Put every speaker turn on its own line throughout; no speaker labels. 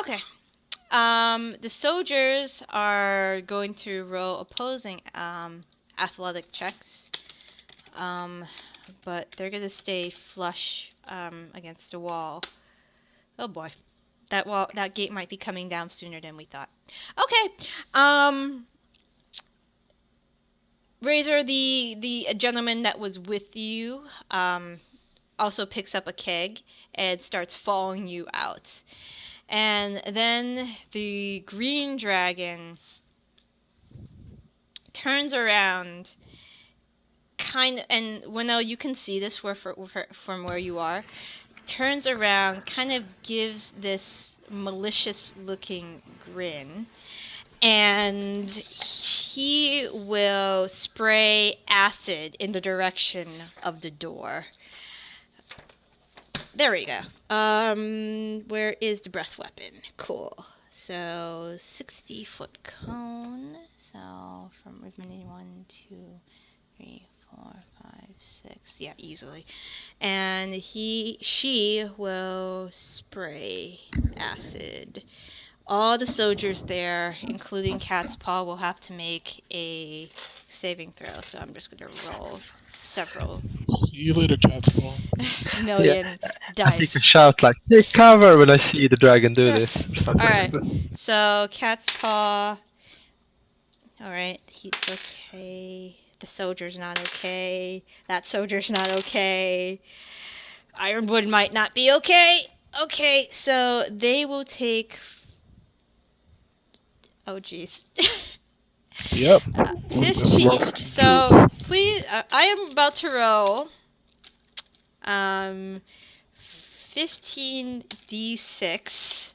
Okay. The soldiers are going to roll opposing athletic checks. But they're gonna stay flush against the wall. Oh boy. That gate might be coming down sooner than we thought. Okay. Razor, the gentleman that was with you, also picks up a keg and starts following you out. And then the green dragon turns around, and Hwinnil, you can see this from where you are. Turns around, kind of gives this malicious-looking grin, and he will spray acid in the direction of the door. There we go. Where is the breath weapon? Cool. So 60-foot cone. So from remaining 1, 2, 3, 4, 5, 6. Yeah, easily. And she will spray acid. All the soldiers there, including Cat's Paw, will have to make a saving throw. So I'm just gonna roll several
See you later, Cat's Paw.
million
I think I
dice.
shout like, take cover when I see the dragon do this. Or something.
Alright, so Cat's Paw. Alright, he's okay. The soldier's not okay. That soldier's not okay. Ironwood might not be okay. Okay, so they will take. Oh, jeez.
Yep.
15. So, please, I am about to roll 15d6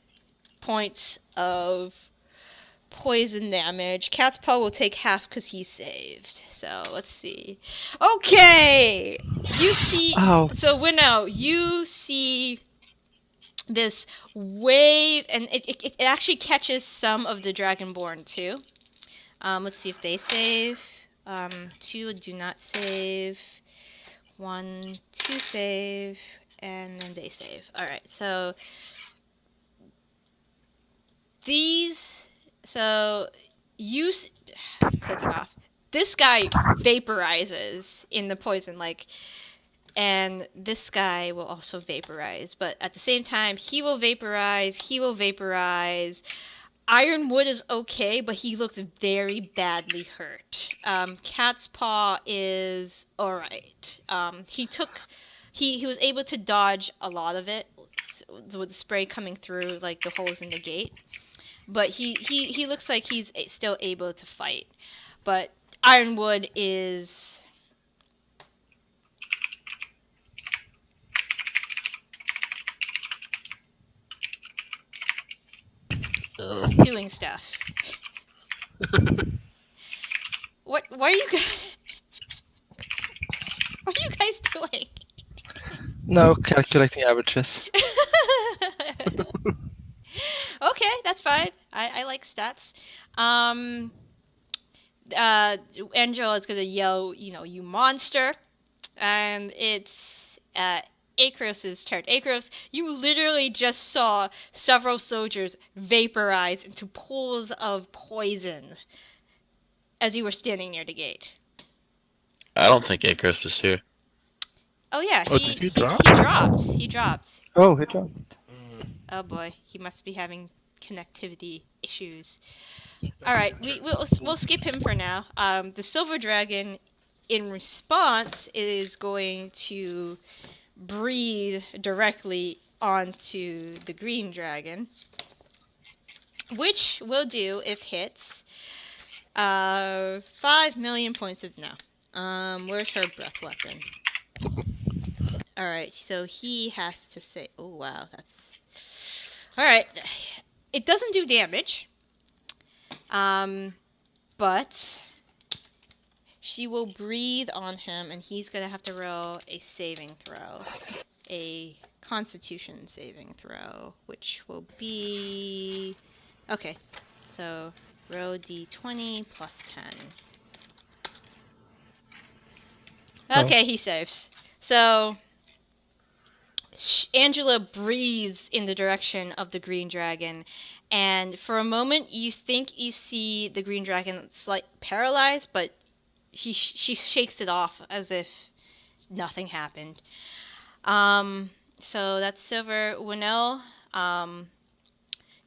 points of poison damage. Cat's Paw will take half because he's saved. So, let's see. Okay! You see...
Ow.
So, Hwinnil, you see this wave, and it actually catches some of the Dragonborn, too. Let's see if they save. 2 do not save. 1, 2 save. And then they save. Alright, so... These... So... You... Click it off. This guy vaporizes in the poison, like... And this guy will also vaporize. But at the same time, he will vaporize. Ironwood is okay, but he looks very badly hurt. Cat's Paw is alright. He was able to dodge a lot of it with the spray coming through like the holes in the gate. But he looks like he's still able to fight. But Ironwood is doing stuff. What are you guys? What are you guys doing?
No, calculating averages.
Okay, that's fine. I like stats. Angela is gonna yell, you monster, and it's Acros' turn. Acros, you literally just saw several soldiers vaporize into pools of poison as you were standing near the gate.
I don't think Arcos is here.
Oh yeah,
Oh, did he drop?
He dropped.
Oh, he dropped.
Oh boy, he must be having connectivity issues. All right, we'll skip him for now. The silver dragon, in response, is going to breathe directly onto the green dragon, which will do, if hits, 5 million points of where's her breath weapon? All right, so he has to say, oh wow, that's all right. It doesn't do damage, but she will breathe on him, and he's gonna have to roll a saving throw, a Constitution saving throw, which will be okay. So roll d20 plus 10. Okay, he saves. So Angela breathes in the direction of the green dragon, and for a moment you think you see the green dragon paralyzed, but she shakes it off as if nothing happened. So that's Silver. Hwinnil.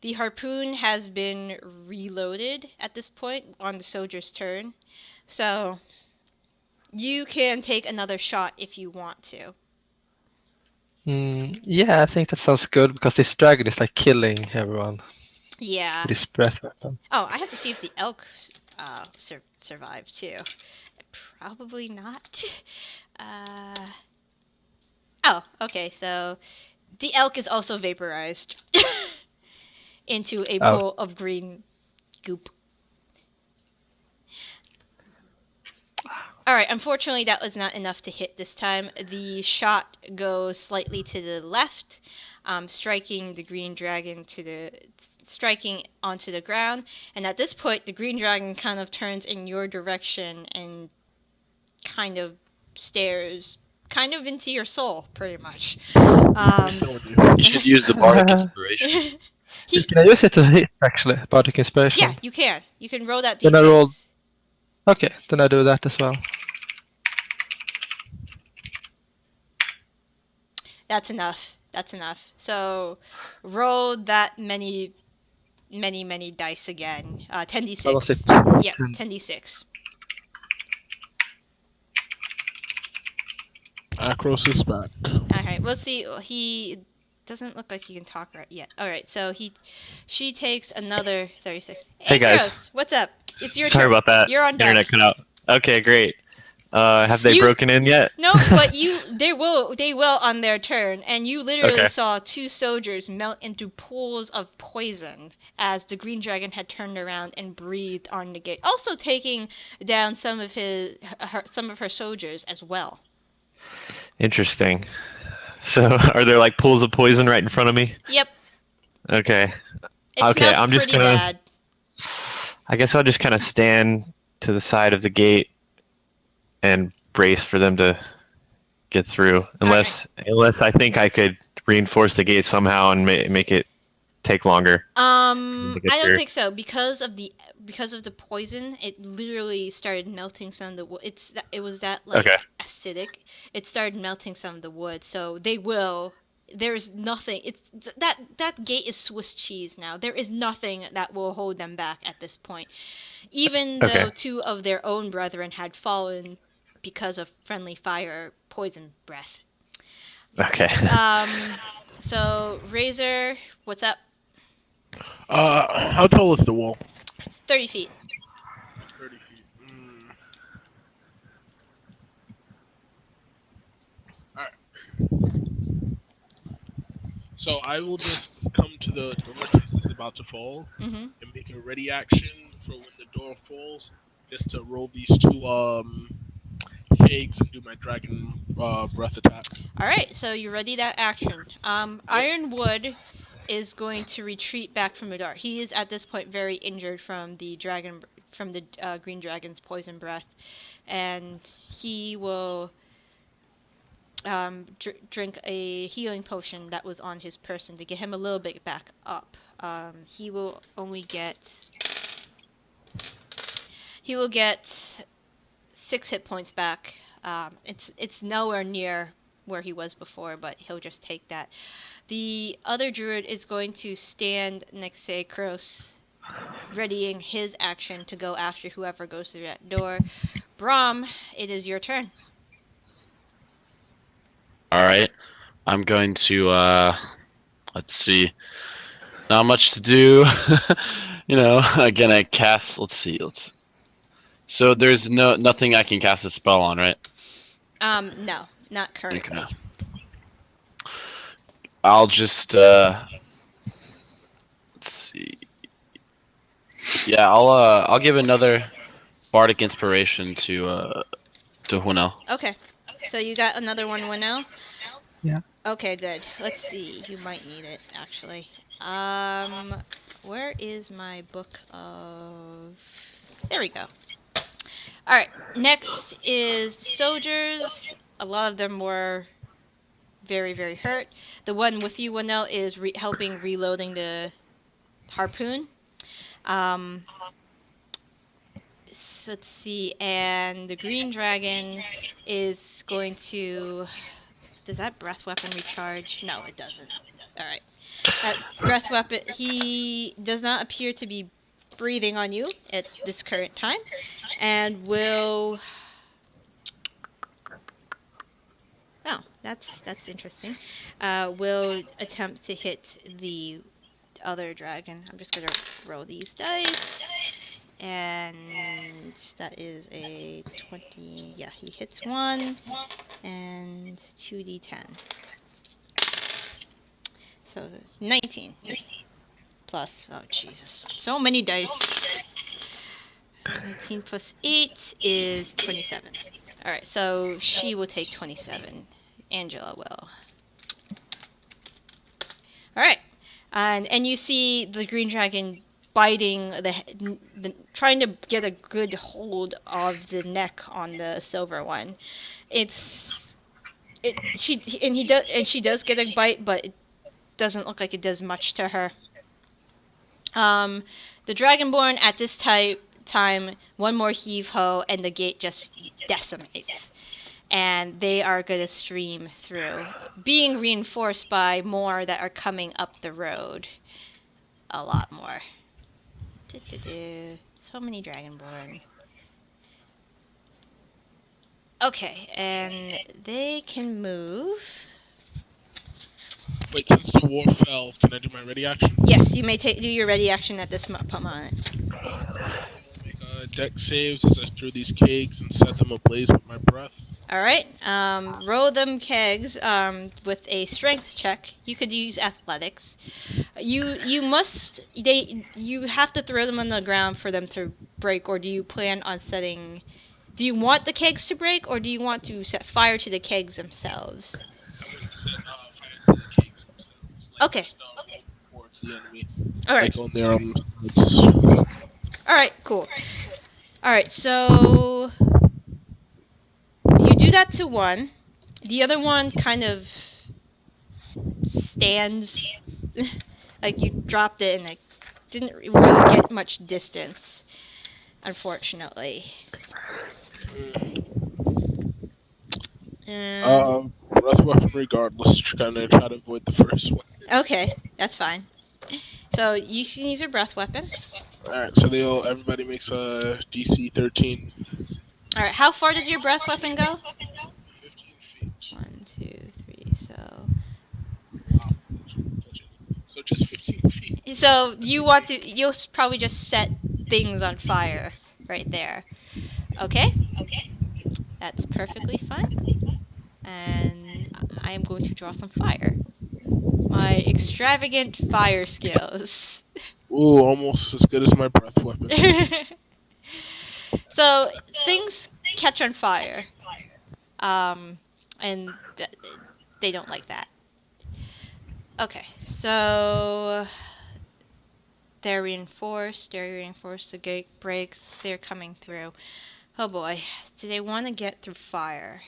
The harpoon has been reloaded at this point on the soldier's turn, so you can take another shot if you want to.
Yeah, I think that sounds good because this dragon is like killing everyone
Yeah.
with his breath weapon.
Oh, I have to see if the elk survived too. Probably not. Oh, okay. So the elk is also vaporized into a pool of green goop. Alright, unfortunately that was not enough to hit this time. The shot goes slightly to the left, striking the green dragon striking onto the ground. And at this point, the green dragon kind of turns in your direction and kind of stares kind of into your soul, pretty much.
You should use the bardic inspiration.
Can I use it to hit, actually? Bardic inspiration?
Yeah, you can. You can roll that d6.
Then I rolled. Okay, then I do that as well.
That's enough. That's enough. So, roll that many dice again. 10d6.
What was it?
Yeah, 10d6.
Arcos is back.
Alright, let's see. He doesn't look like he can talk right yet. Alright, so she takes another 36.
Hey, guys.
Gross, what's up? It's your
Sorry
turn.
about that.
You're on deck.
Internet cut out. Okay, great. Have they broken in yet?
No, but they will on their turn, and you literally saw two soldiers melt into pools of poison as the green dragon had turned around and breathed on the gate, also taking down some of her soldiers as well.
Interesting. So, are there like pools of poison right in front of me?
Yep.
Okay.
It smells
I'm just
pretty
gonna.
bad.
I guess I'll just kind of stand to the side of the gate and brace for them to get through. Unless I think I could reinforce the gate somehow and make it take longer.
I don't think so because of the poison. It literally started melting some of the wood. It was that acidic. It started melting some of the wood. So they will. There's nothing. It's that gate is Swiss cheese now. There is nothing that will hold them back at this point. Even though two of their own brethren had fallen because of friendly fire poison breath.
Okay.
So Razor, what's up?
How tall is the wall?
It's 30 feet.
30 feet. Alright. So I will just come to the door since it's about to fall and make a ready action for when the door falls, just to roll these two eggs and do my dragon breath attack.
Alright, so you ready that action. Ironwood is going to retreat back from the door. He is at this point very injured from the green dragon's poison breath, and he will drink a healing potion that was on his person to get him a little bit back up. He will get 6 hit points back. It's nowhere near where he was before, but he'll just take that. The other druid is going to stand next to Acros, readying his action to go after whoever goes through that door. Bronn, it is your turn.
Alright. I'm going to, let's see. Not much to do. Again, I cast, let's see. So there's nothing I can cast a spell on, right?
No, not currently.
Okay. I'll just, let's see. Yeah, I'll give another bardic inspiration to Hwinnil.
Okay. So you got another one, Hwinnil?
Yeah.
Okay, good. Let's see. You might need it, actually. Where is my book of... There we go. Alright, next is soldiers. A lot of them were very, very hurt. The one with you, Hwinnil, is helping reloading the harpoon. So let's see, and the green dragon is going to... Does that breath weapon recharge? No, it doesn't. Alright. Breath weapon, he does not appear to be breathing on you at this current time, and will... Oh, that's interesting. Will attempt to hit the other dragon. I'm just gonna roll these dice, and that is a 20. Yeah, he hits one, and 2d10. So 19 plus. Oh Jesus, so many dice. 19 plus 8 is 27. All right, so she will take 27. Angela will. All right, and you see the green dragon biting trying to get a good hold of the neck on the silver one. She does get a bite, but it doesn't look like it does much to her. The Dragonborn at this time, one more heave-ho, and the gate just decimates. And they are going to stream through, being reinforced by more that are coming up the road. A lot more. So many Dragonborn. Okay, and they can move.
Wait, since the war fell, can I do my ready action?
Yes, you may do your ready action at this moment.
Make deck saves as I throw these kegs and set them ablaze with my breath.
All right. Roll them kegs with a strength check. You could use athletics. You have to throw them on the ground for them to break, or do you plan on setting? Do you want the kegs to break, or do you want to set fire to the kegs themselves?
I'm going to set fire to the kegs themselves.
Okay.
Towards the enemy.
All right.
Like on their
All right. Cool. All right. So you do that to one. The other one kind of stands like you dropped it and it didn't really get much distance, unfortunately.
Breath weapon regardless, kind of try to avoid the first one.
Okay, that's fine. So you can use your breath weapon.
Alright, so everybody makes a DC 13.
Alright, how far does your breath weapon go?
15 feet.
1, 2, 3,
So just 15 feet.
So you'll probably just set things on fire right there. Okay? That's perfectly fine. And I am going to draw some fire. My extravagant fire skills.
Ooh, almost as good as my breath weapon.
So things catch on fire. And they don't like that. Okay, so they're reinforced, the gate breaks, they're coming through. Oh boy, do they want to get through fire?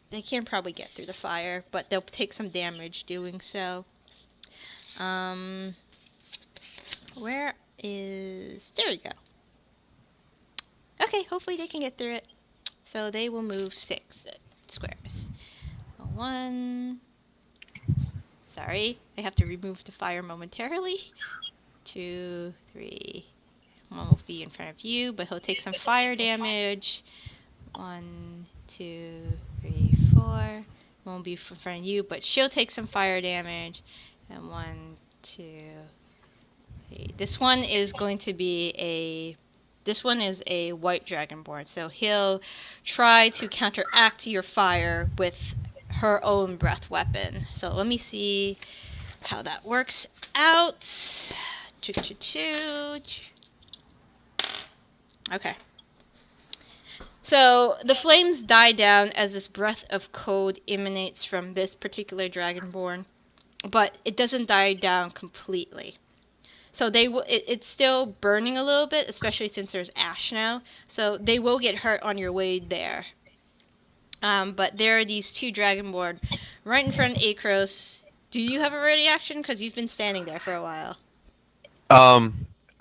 They can probably get through the fire, but they'll take some damage doing so. Where is... There we go. Okay, hopefully they can get through it. So they will move 6 squares. 1... Sorry, I have to remove the fire momentarily. 2, 3. One will be in front of you, but he'll take some fire damage. 1, 2, 3, 4. Won't be in front of you, but she'll take some fire damage. And 1, 2, 3. This one is going to be a... This one is a white dragonborn, so he'll try to counteract your fire with her own breath weapon. So let me see how that works out. Okay. So the flames die down as this breath of cold emanates from this particular dragonborn, but it doesn't die down completely. So it's still burning a little bit, especially since there's ash now. So they will get hurt on your way there. But there are these two Dragonborn right in front of Arcos. Do you have a ready action? Because you've been standing there for a while.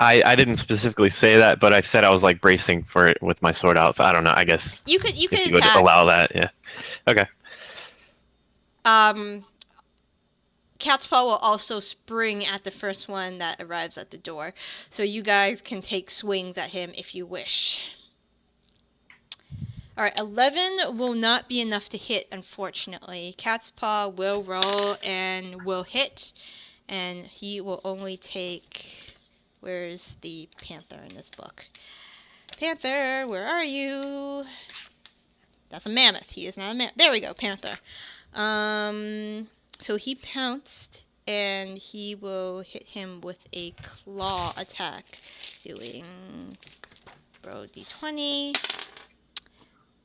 I didn't specifically say that, but I said I was like bracing for it with my sword out. So I don't know. I guess
You could
if you would
attack.
allow that, yeah. Okay.
Cat's Paw will also spring at the first one that arrives at the door, so you guys can take swings at him if you wish. Alright, 11 will not be enough to hit, unfortunately. Cat's Paw will roll and will hit, and he will only take... Where's the panther in this book? Panther, where are you? That's a mammoth. He is not a mammoth. There we go, panther. So he pounced, and he will hit him with a claw attack, doing... Roll d20.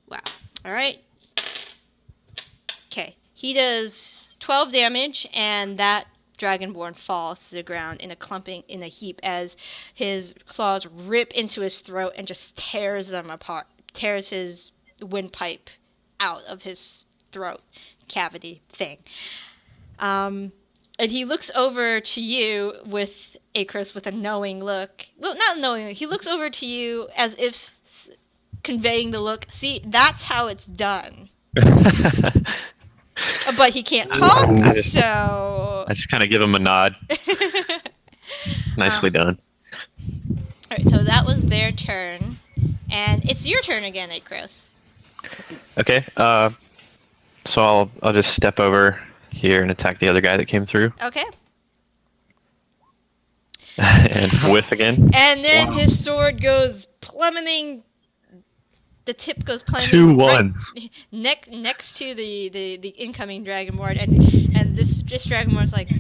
Wow. Alright. Okay. He does 12 damage, and that Dragonborn falls to the ground in a heap as his claws rip into his throat and just tears them apart. Tears his windpipe out of his throat cavity thing. And he looks over to you with Arcos with a knowing look. Well, not knowing. He looks over to you as if conveying the look. See, that's how it's done. But he can't talk, so...
I just kind of give him a nod. Nicely done.
Alright, so that was their turn. And it's your turn again, Arcos.
Okay. So I'll just step over here and attack the other guy that came through.
Okay.
And whiff again.
And then his sword goes plummeting. The tip goes plummeting.
2 ones.
Right next to the incoming Dragonborn, and this Dragonborn's like,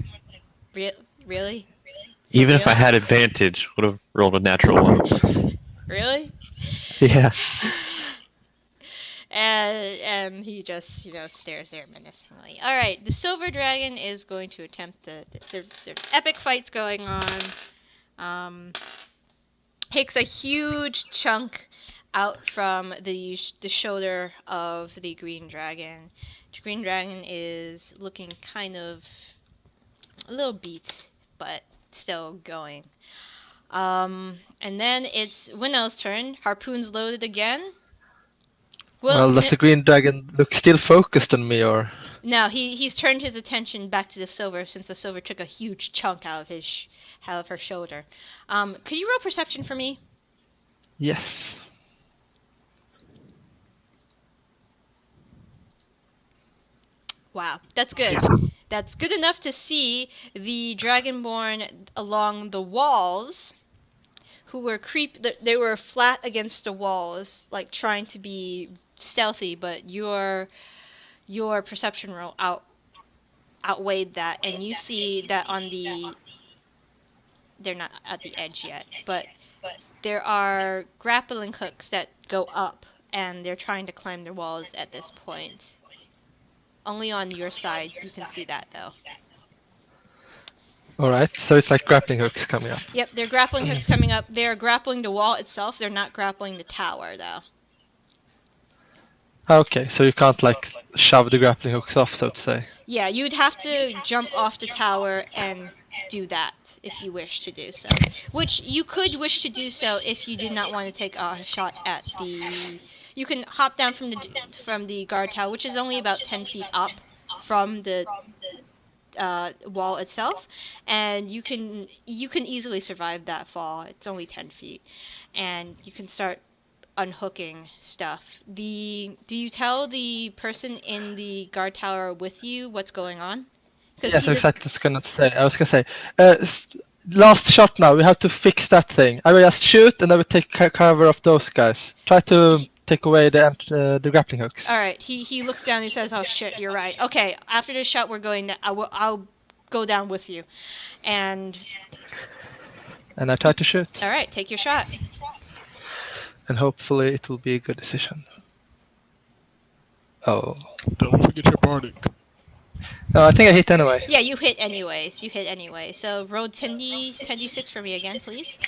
really?
Even if I had advantage, would have rolled a natural 1.
Really?
Yeah.
And he just, stares there menacingly. All right, the silver dragon is going to attempt there's epic fights going on. Takes a huge chunk out from the shoulder of the green dragon. The green dragon is looking kind of a little beat, but still going. And then it's Hwinnil's turn. Harpoon's loaded again.
Well, does the green dragon look still focused on me, or?
No, he's turned his attention back to the silver since the silver took a huge chunk out of her shoulder. Could you roll perception for me?
Yes.
Wow, that's good. That's good enough to see the Dragonborn along the walls, who were they were flat against the walls, like trying to be stealthy, but your perception roll outweighed that, and you see that they're not at the edge yet, but there are grappling hooks that go up, and they're trying to climb the walls at this point. Only on your side you can see that, though.
Alright, so it's like grappling hooks coming up.
Yep, they're grappling hooks coming up. They're grappling the wall itself. They're not grappling the tower, though.
Okay, so you can't like shove the grappling hooks off, so to say.
Yeah, you'd have to jump off the tower and do that if you wish to do so. Which you could wish to do so if you did not want to take a shot at the... You can hop down from the guard tower, which is only about 10 feet up from the wall itself, and you can easily survive that fall. It's only 10 feet, and you can start unhooking stuff. Do you tell the person in the guard tower with you what's going on?
Yes, exactly. I was gonna say, last shot now. We have to fix that thing. I will just shoot, and I will take cover of those guys. Try to take away the grappling hooks.
All right. He looks down and he says, "Oh shit, you're right. Okay, after this shot, we're going. I'll go down with you." And
I try to shoot.
All right, take your shot.
And hopefully it will be a good decision. Oh.
Don't forget your bardic.
No, I think I hit anyway.
Yeah, you hit anyways. So roll 10d6 for me again, please.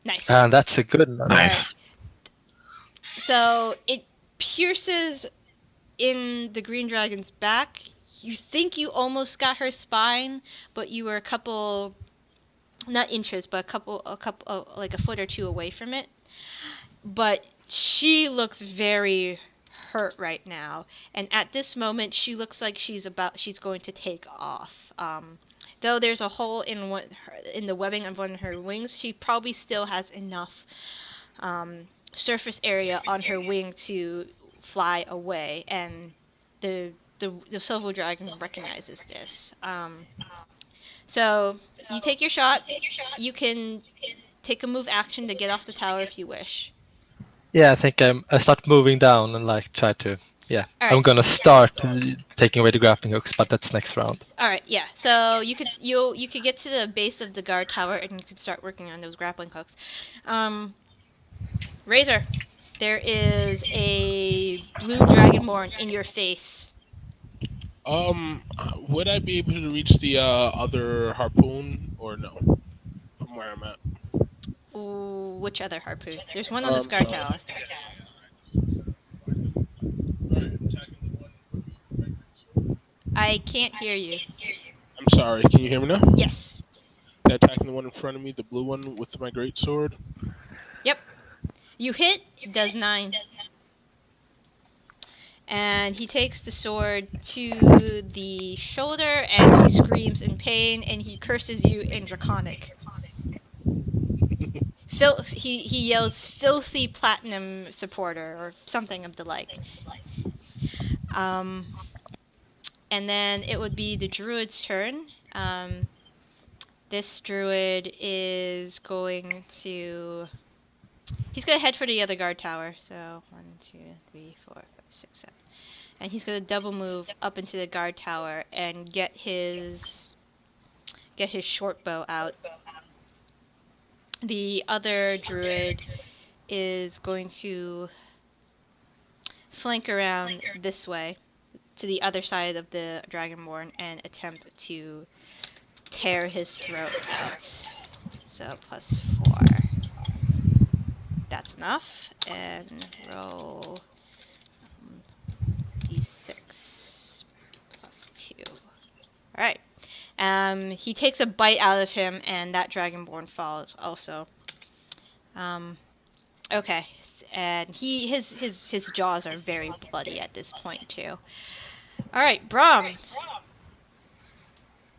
Nice.
And that's a good one.
Nice.
So it pierces in the green dragon's back. You think you almost got her spine, but you were a couple, not inches, but like a foot or two away from it. But she looks very hurt right now, and at this moment she looks like she's going to take off. Though there's a hole in the webbing of one of her wings, she probably still has enough surface area on her wing to fly away, and the silver dragon recognizes this. So you take your shot. You can take a move action to get off the tower if you wish.
Yeah, I think I start moving down and like try to. Yeah,
All right.
I'm gonna start taking away the grappling hooks, but that's next round.
All right, yeah. So you could get to the base of the guard tower and you could start working on those grappling hooks. Razor, there is a blue dragonborn in your face.
Would I be able to reach the other harpoon or no? From where I'm at.
Ooh, which other harpoon? There's one on this guard tower. I can't hear you.
I'm sorry. Can you hear me now?
Yes.
Attacking the one in front of me, the blue one with my great sword.
Yep. You hit. Does 9. And he takes the sword to the shoulder and he screams in pain and he curses you in Draconic. He yells filthy platinum supporter or something of the like. And then it would be the druid's turn. This druid is going to... He's going to head for the other guard tower. So 1, 2, 3, 4, 5, 6, 7. And he's going to double move up into the guard tower and get his short bow out. The other druid is going to flank around this way to the other side of the Dragonborn and attempt to tear his throat out. So +4. That's enough. And roll d6 +2. Alright. He takes a bite out of him, and that Dragonborn falls also. Okay, and his jaws are very bloody at this point too. All right, Bronn.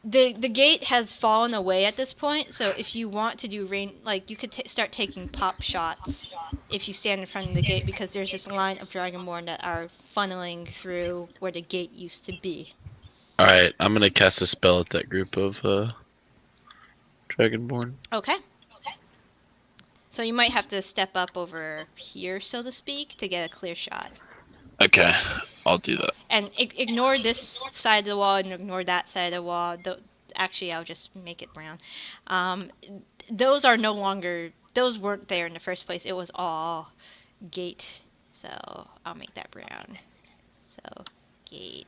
The gate has fallen away at this point, so if you want to do rain, like you could start taking pop shots if you stand in front of the gate, because there's this line of Dragonborn that are funneling through where the gate used to be.
Alright, I'm gonna cast a spell at that group of Dragonborn.
Okay. So you might have to step up over here, so to speak, to get a clear shot.
Okay, I'll do that.
And ignore this side of the wall and ignore that side of the wall. Actually, I'll just make it brown. Those are no longer... Those weren't there in the first place. It was all gate. So I'll make that brown. So, gate...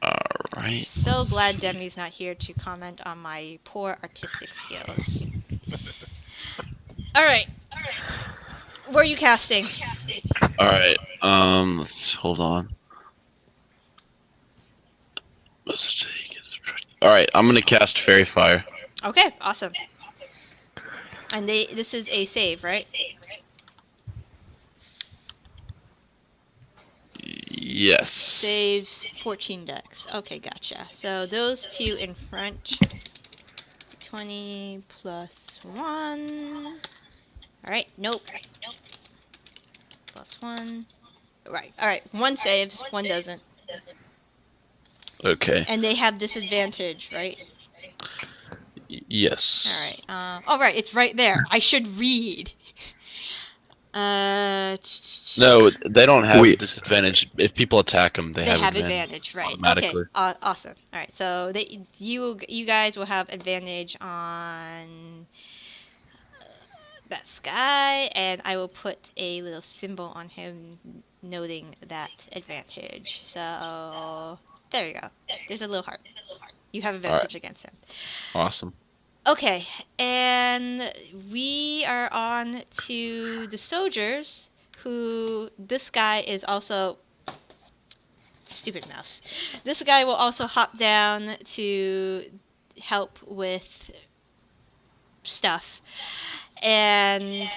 Alright.
So glad Demi's not here to comment on my poor artistic skills. Alright. Where are you casting?
Alright, let's hold on. Alright, I'm gonna cast Fairy Fire.
Okay, awesome. And this is a save, right?
Yes.
Saves 14 dex. Okay, gotcha. So those two in front. 20 plus 1. Alright, nope. Plus 1. Right, alright. One saves, one doesn't.
Okay.
And they have disadvantage, right?
Yes.
Alright. Alright, it's right there. I should read.
No, they don't have disadvantage. If people attack them, they have advantage,
right?
Automatically.
Okay, awesome. All right, so you guys will have advantage on that guy, and I will put a little symbol on him noting that advantage. So there you go. There's a little heart. You have advantage against him.
Awesome.
Okay, and we are on to the soldiers, who this guy is also stupid mouse. This guy will also hop down to help with stuff. And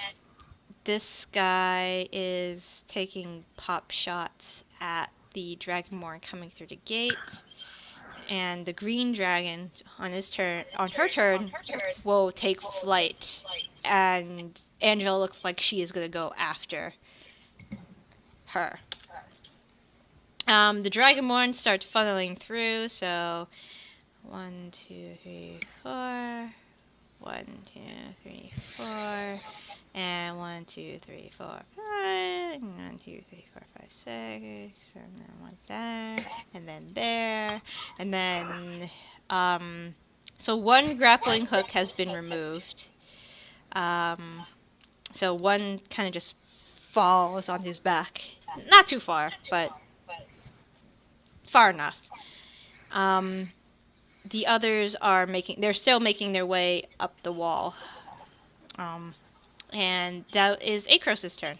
this guy is taking pop shots at the Dragonborn coming through the gate. And the green dragon on her turn, will take flight. And Angela looks like she is gonna go after her. The Dragonborn starts funneling through, so 1, 2, 3, 4. 1, 2, 3, 4. And 1, 2, 3, 4, 5. And 1, 2, 3, 4, 5, 6. And then one there. And then there. And then, so one grappling hook has been removed. So one kind of just falls on his back. Not too far, but far enough. The others are they're still making their way up the wall. And that is Acros' turn.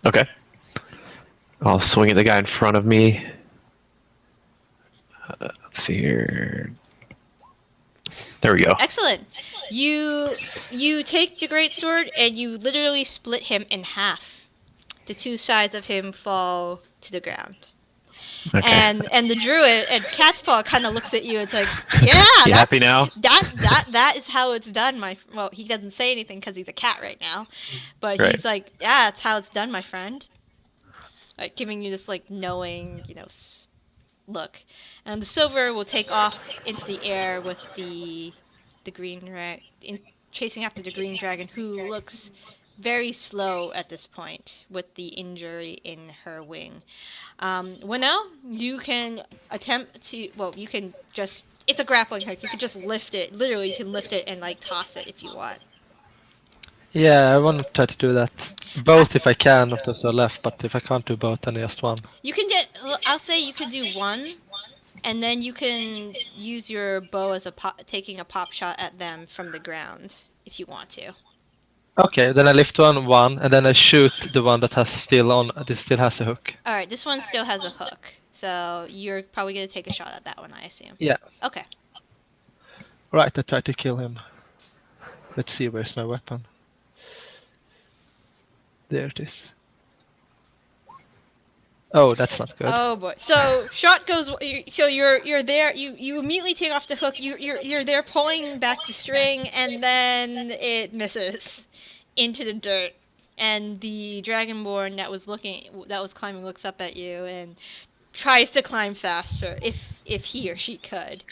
Okay. I'll swing at the guy in front of me. Let's see here. There we go.
Excellent. You take the greatsword and you literally split him in half. The two sides of him fall to the ground.
Okay.
And the druid and Cat's Paw kind of looks at you. It's like, yeah,
You happy now?
That is how it's done. Well, he doesn't say anything because he's a cat right now, but
Right.
he's like, yeah, that's how it's done, my friend. Like giving you this like knowing, look. And the silver will take off into the air with the green dragon, chasing after the green dragon, who looks very slow at this point with the injury in her wing. Hwinnil, you can attempt to, you can just, it's a grappling hook, you can just lift it, literally you can lift it and like toss it if you want.
Yeah, I want to try to do that. Both if I can, if those are left, but if I can't do both, then just one.
You can I'll say you could do one, and then you can use your bow as taking a pop shot at them from the ground if you want to.
Okay, then I lift one, and then I shoot the one that still has a hook.
Alright, this one still has a hook, so you're probably going to take a shot at that one, I assume.
Yeah.
Okay.
Right, I try to kill him. Let's see, where's my weapon? There it is. Oh, that's not good.
Oh boy. So shot goes. So you're there. You immediately take off the hook. You're there pulling back the string, and then it misses into the dirt. And the Dragonborn that was climbing looks up at you and tries to climb faster if he or she could.